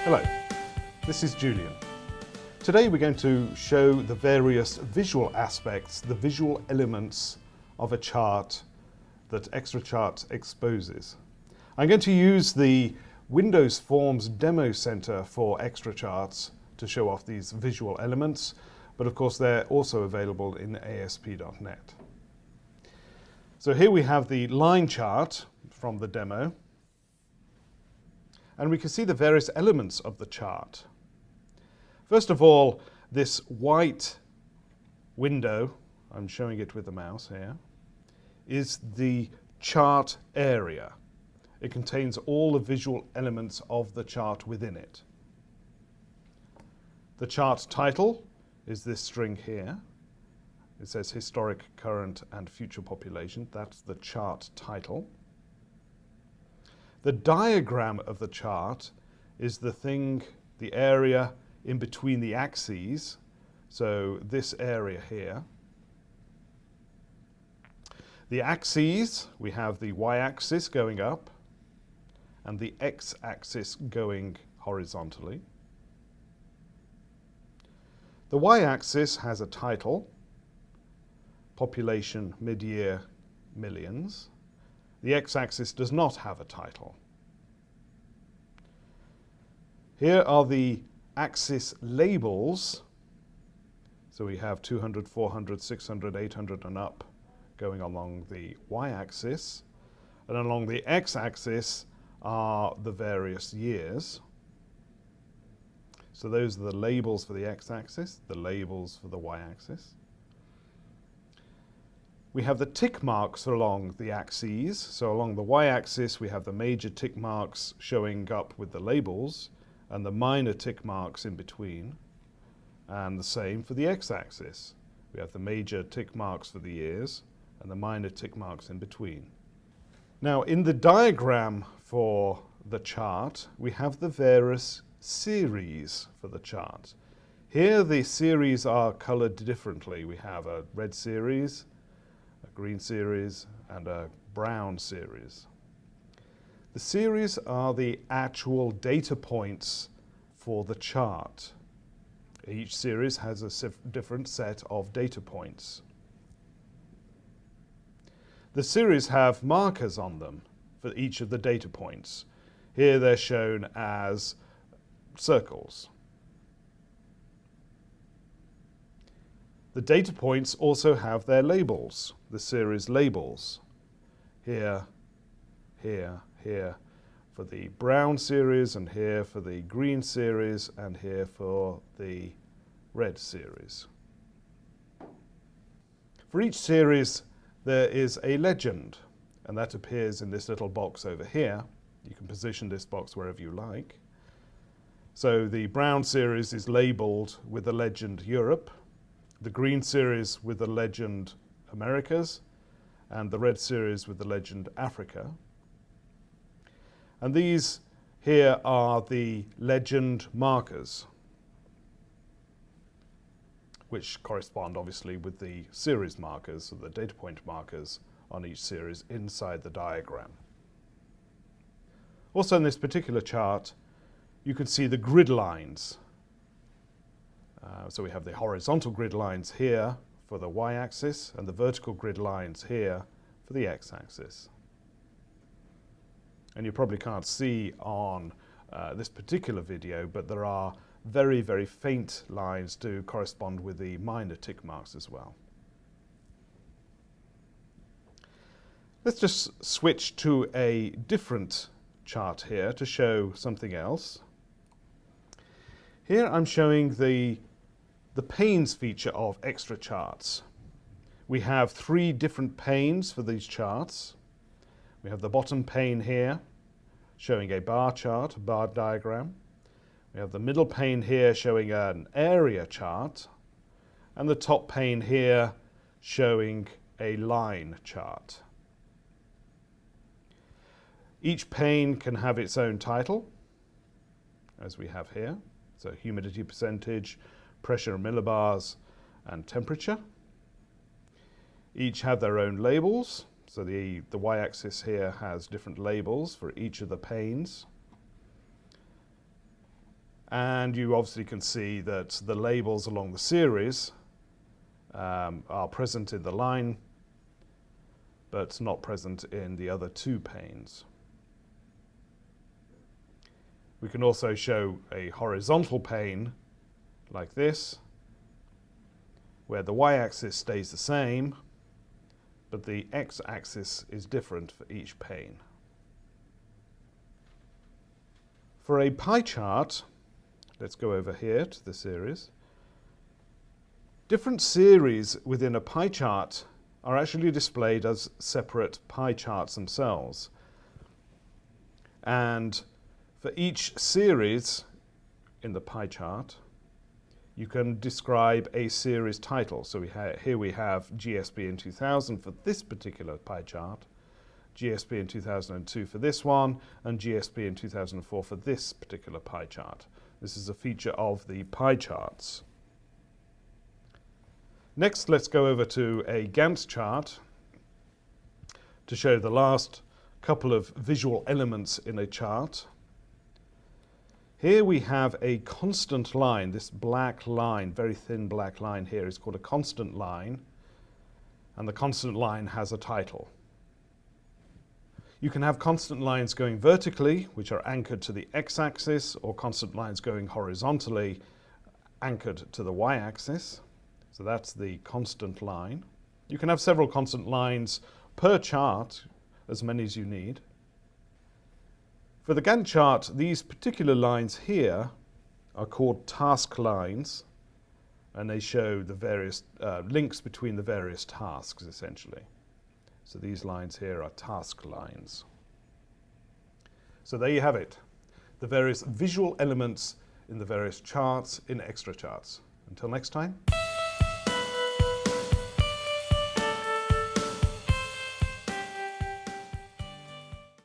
Hello, this is Julian. Today we're going to show the various visual aspects, the visual elements of a chart that XtraCharts exposes. I'm going to use the Windows Forms Demo Center for XtraCharts to show off these visual elements, but of course they're also available in ASP.NET. So here we have the line chart from the demo, and we can see the various elements of the chart. First of all, this white window, I'm showing it with the mouse here, is the chart area. It contains all the visual elements of the chart within it. The chart title is this string here. It says historic, current, and future population. That's the chart title. The diagram of the chart is the thing, the area in between the axes. So this area here. The axes, we have the y-axis going up and the x-axis going horizontally. The y-axis has a title, population mid-year millions. The x-axis does not have a title. Here are the axis labels. So we have 200, 400, 600, 800 and up going along the y-axis. And along the x-axis are the various years. So those are the labels for the x-axis, the labels for the y-axis. We have the tick marks along the axes. So along the y-axis, we have the major tick marks showing up with the labels and the minor tick marks in between. And the same for the x-axis. We have the major tick marks for the years and the minor tick marks in between. Now, in the diagram for the chart, we have the various series for the chart. Here, the series are colored differently. We have a red series, green series, and a brown series. The series are the actual data points for the chart. Each series has a different set of data points. The series have markers on them for each of the data points. Here they're shown as circles. The data points also have their labels, the series labels. Here, here, here for the brown series, and here for the green series, and here for the red series. For each series, there is a legend, and that appears in this little box over here. You can position this box wherever you like. So the brown series is labeled with the legend Europe, the green series with the legend Americas, and the red series with the legend Africa. And these here are the legend markers, which correspond obviously with the series markers, or the data point markers on each series inside the diagram. Also in this particular chart, you can see the grid lines. So we have the horizontal grid lines here for the y-axis and the vertical grid lines here for the x-axis. And you probably can't see on this particular video, but there are very, very faint lines to correspond with the minor tick marks as well. Let's just switch to a different chart here to show something else. Here I'm showing the panes feature of XtraCharts. We have three different panes for these charts. We have the bottom pane here showing a bar chart, a bar diagram. We have the middle pane here showing an area chart, and the top pane here showing a line chart. Each pane can have its own title, as we have here. So humidity percentage, pressure in millibars, and temperature. Each have their own labels. So the y-axis here has different labels for each of the panes. And you obviously can see that the labels along the series are present in the line, but not present in the other two panes. We can also show a horizontal pane like this, where the y-axis stays the same, but the x-axis is different for each pane. For a pie chart, let's go over here to the series. Different series within a pie chart are actually displayed as separate pie charts themselves. And for each series in the pie chart, you can describe a series title. So here we have GSB in 2000 for this particular pie chart, GSB in 2002 for this one, and GSB in 2004 for this particular pie chart. This is a feature of the pie charts. Next, let's go over to a Gantt chart to show the last couple of visual elements in a chart. Here we have a constant line. This black line, very thin black line here, is called a constant line, and the constant line has a title. You can have constant lines going vertically, which are anchored to the x-axis, or constant lines going horizontally, anchored to the y-axis. So that's the constant line. You can have several constant lines per chart, as many as you need. For the Gantt chart, these particular lines here are called task lines, and they show the various links between the various tasks, essentially. So these lines here are task lines. So there you have it, the various visual elements in the various charts in XtraCharts. Until next time.